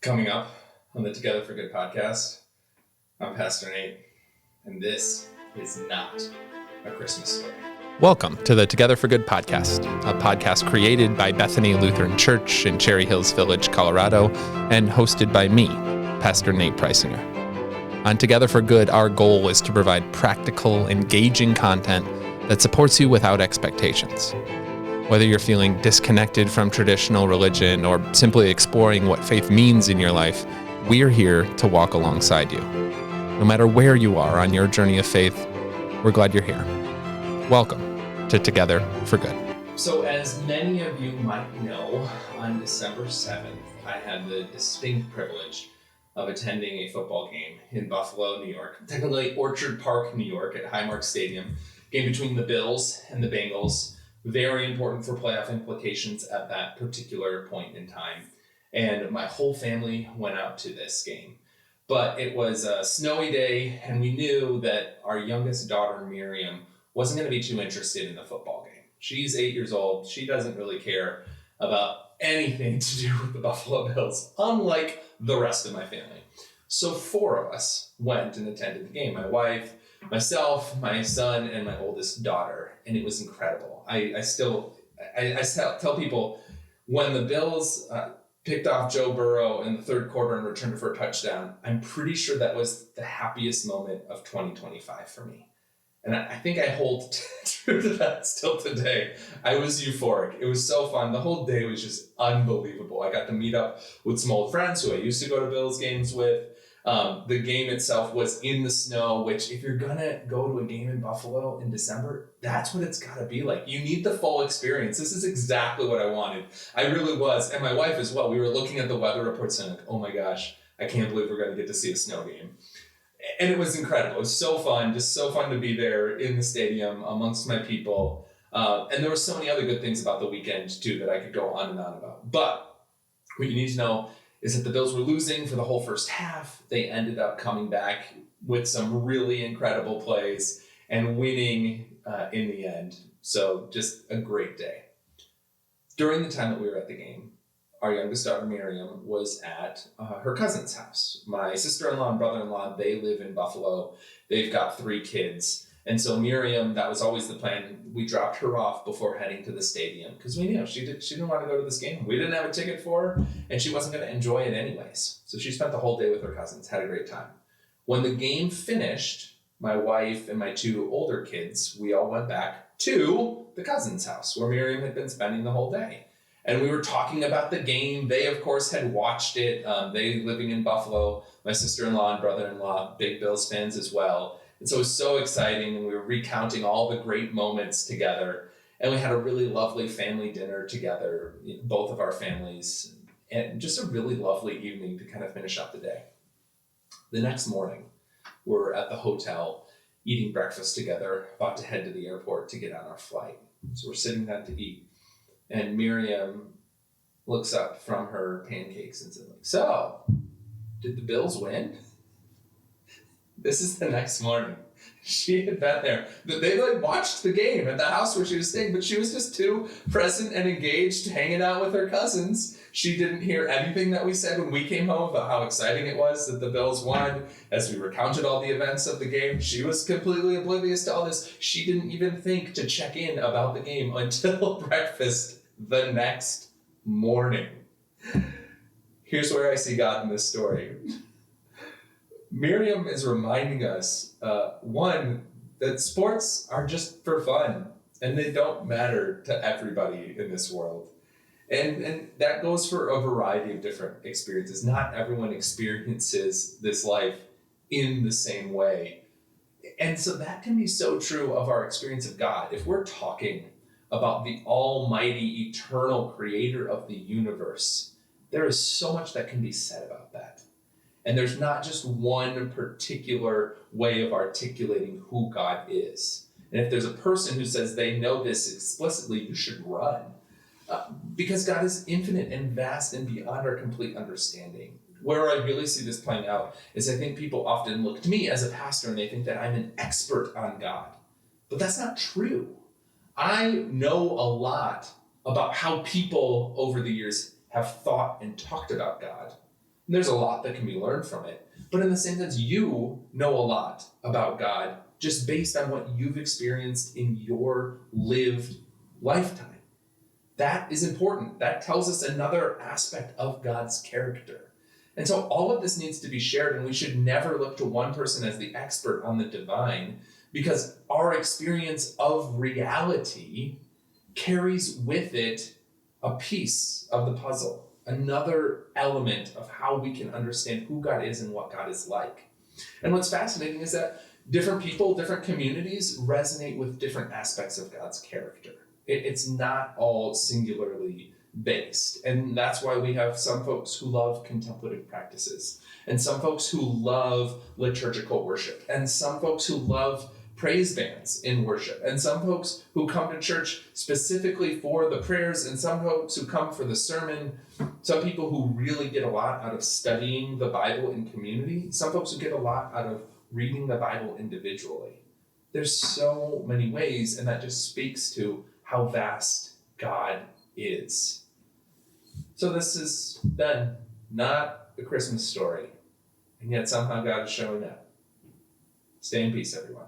Coming up on the Together for Good podcast, I'm Pastor Nate, and this is not a Christmas story. Welcome to the Together for Good podcast, a podcast created by Bethany Lutheran Church in Cherry Hills Village, Colorado, and hosted by me, Pastor Nate Preisinger. On Together for Good, our goal is to provide practical, engaging content that supports you without expectations. Whether you're feeling disconnected from traditional religion or simply exploring what faith means in your life, we're here to walk alongside you. No matter where you are on your journey of faith, we're glad you're here. Welcome to Together for Good. So as many of you might know, on December 7th, I had the distinct privilege of attending a football game in Buffalo, New York, technically Orchard Park, New York at Highmark Stadium, game between the Bills and the Bengals. Very important for playoff implications at that particular point in time. And my whole family went out to this game. But it was a snowy day, and we knew that our youngest daughter, Miriam, wasn't going to be too interested in the football game. She's 8 years old. She doesn't really care about anything to do with the Buffalo Bills, unlike the rest of my family. So 4 of us went and attended the game. My wife, myself, my son, and my oldest daughter, and it was incredible. I tell people, when the Bills picked off Joe Burrow in the third quarter and returned for a touchdown, I'm pretty sure that was the happiest moment of 2025 for me. And I think I hold true to that still today. I was euphoric. It was so fun. The whole day was just unbelievable. I got to meet up with some old friends who I used to go to Bills games with. The game itself was in the snow, which if you're gonna go to a game in Buffalo in December, that's what it's gotta be like. You need the full experience. This is exactly what I wanted. I really was. And my wife as well. We were looking at the weather reports and like, oh my gosh, I can't believe we're gonna get to see a snow game. And it was incredible. It was so fun, just so fun to be there in the stadium amongst my people. And there were so many other good things about the weekend too that I could go on and on about. But what you need to know is that the Bills were losing for the whole first half. They ended up coming back with some really incredible plays and winning in the end. So just a great day. During the time that we were at the game, our youngest daughter, Miriam, was at her cousin's house. My sister-in-law and brother-in-law, they live in Buffalo. They've got 3 kids. And so Miriam, that was always the plan. We dropped her off before heading to the stadium because we knew she didn't want to go to this game. We didn't have a ticket for her, and she wasn't going to enjoy it anyways. So she spent the whole day with her cousins, had a great time. When the game finished, my wife and my 2 older kids, we all went back to the cousin's house where Miriam had been spending the whole day. And we were talking about the game. They, of course, had watched it. They living in Buffalo, my sister-in-law and brother-in-law, big Bills fans as well. And so it was so exciting, and we were recounting all the great moments together. And we had a really lovely family dinner together, both of our families, and just a really lovely evening to kind of finish up the day. The next morning, we're at the hotel eating breakfast together, about to head to the airport to get on our flight. So we're sitting down to eat, and Miriam looks up from her pancakes and says, "So, did the Bills win?" This is the next morning. She had been there. They watched the game at the house where she was staying, but she was just too present and engaged, hanging out with her cousins. She didn't hear anything that we said when we came home about how exciting it was that the Bills won. As we recounted all the events of the game, she was completely oblivious to all this. She didn't even think to check in about the game until breakfast the next morning. Here's where I see God in this story. Miriam is reminding us, one, that sports are just for fun and they don't matter to everybody in this world. And that goes for a variety of different experiences. Not everyone experiences this life in the same way. And so that can be so true of our experience of God. If we're talking about the almighty, eternal creator of the universe, there is so much that can be said about that. And there's not just one particular way of articulating who God is. And if there's a person who says they know this explicitly, you should run. Because God is infinite and vast and beyond our complete understanding. Where I really see this playing out is I think people often look to me as a pastor and they think that I'm an expert on God. But that's not true. I know a lot about how people over the years have thought and talked about God. And there's a lot that can be learned from it. But in the same sense, you know a lot about God just based on what you've experienced in your lived lifetime. That is important. That tells us another aspect of God's character. And so all of this needs to be shared, and we should never look to one person as the expert on the divine, because our experience of reality carries with it a piece of the puzzle, another element of how we can understand who God is and what God is like. And what's fascinating is that different people, different communities resonate with different aspects of God's character. It's not all singularly based. And that's why we have some folks who love contemplative practices, and some folks who love liturgical worship, and some folks who love praise bands in worship, and some folks who come to church specifically for the prayers, and some folks who come for the sermon, some people who really get a lot out of studying the Bible in community, some folks who get a lot out of reading the Bible individually. There's so many ways, and that just speaks to how vast God is. So this is then not a Christmas story, and yet somehow God is showing up. Stay in peace, everyone.